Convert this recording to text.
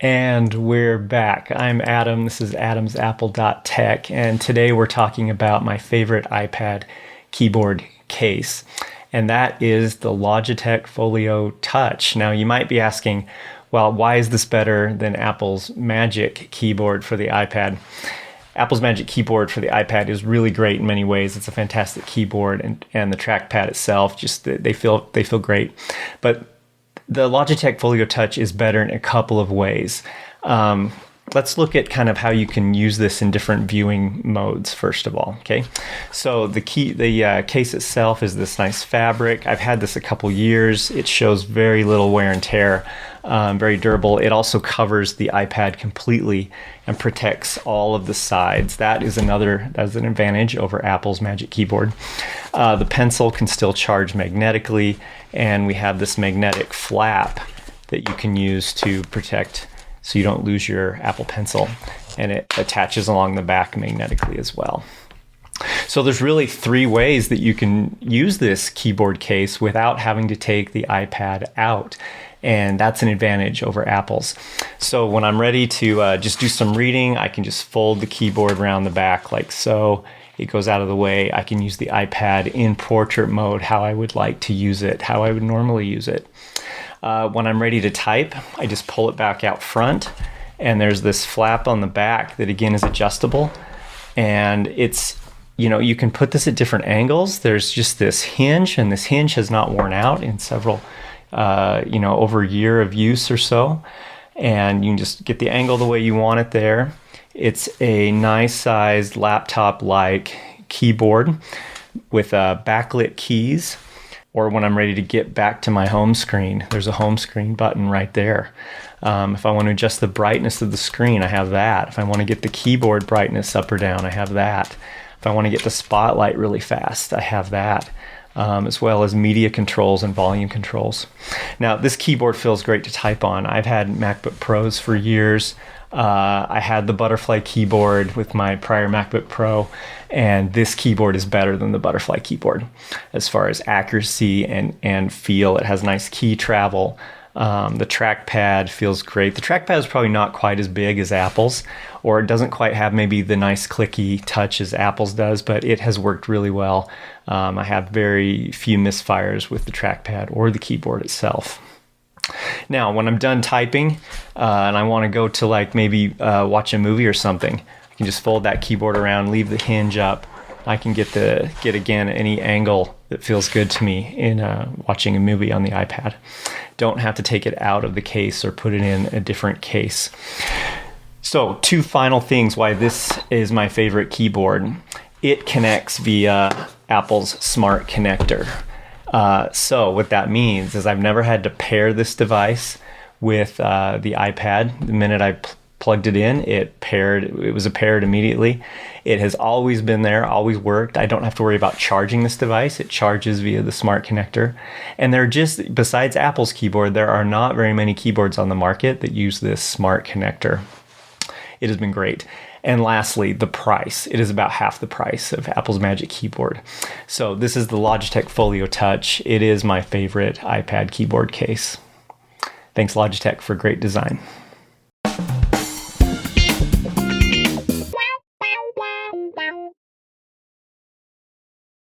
And we're back. I'm Adam. This is adamsapple.tech, and today we're talking about my favorite iPad keyboard case, and that is the Logitech Folio Touch. Now, you might be asking, well, why is this better than Apple's Magic Keyboard for the iPad? Apple's Magic Keyboard for the iPad is really great in many ways. It's a fantastic keyboard, and the trackpad itself, just they feel great. But the Logitech Folio Touch is better in a couple of ways. Let's look at kind of how you can use this in different viewing modes, first of all, okay? So the case itself is this nice fabric. I've had this a couple years. It shows very little wear and tear, very durable. It also covers the iPad completely and protects all of the sides. That's an advantage over Apple's Magic Keyboard. The pencil can still charge magnetically, and we have this magnetic flap that you can use to protect so you don't lose your Apple Pencil, and it attaches along the back magnetically as well. So there's really three ways that you can use this keyboard case without having to take the iPad out, and that's an advantage over Apple's. So when I'm ready to just do some reading, I can just fold the keyboard around the back like so. It goes out of the way. I can use the iPad in portrait mode, how I would like to use it, how I would normally use it. When I'm ready to type, I just pull it back out front, and there's this flap on the back that again is adjustable, and it's, you can put this at different angles. There's just this hinge, and this hinge has not worn out in several, over a year of use or so, and you can just get the angle the way you want it there. It's a nice sized laptop-like keyboard with backlit keys. Or when I'm ready to get back to my home screen, there's a home screen button right there. If I want to adjust the brightness of the screen, I have that. If I want to get the keyboard brightness up or down, I have that. If I want to get the spotlight really fast, I have that, as well as media controls and volume controls. Now, this keyboard feels great to type on. I've had MacBook Pros for years. I had the butterfly keyboard with my prior MacBook Pro, and this keyboard is better than the butterfly keyboard as far as accuracy and feel. It has nice key travel. The trackpad feels great. The trackpad is probably not quite as big as Apple's, or it doesn't quite have maybe the nice clicky touch as Apple's does, but it has worked really well. I have very few misfires with the trackpad or the keyboard itself. Now, when I'm done typing and I want to go to maybe watch a movie or something, I can just fold that keyboard around, leave the hinge up. I can get again any angle that feels good to me in watching a movie on the iPad. Don't have to take it out of the case or put it in a different case. So, two final things why this is my favorite keyboard. It connects via Apple's Smart Connector. So what that means is I've never had to pair this device with the iPad. The minute I plugged it in, it was paired immediately. It has always been there, always worked. I don't have to worry about charging this device. It charges via the Smart Connector. And besides Apple's keyboard, there are not very many keyboards on the market that use this Smart Connector. It has been great. And lastly, the price. It is about half the price of Apple's Magic Keyboard. So this is the Logitech Folio Touch. It is my favorite iPad keyboard case. Thanks, Logitech, for great design.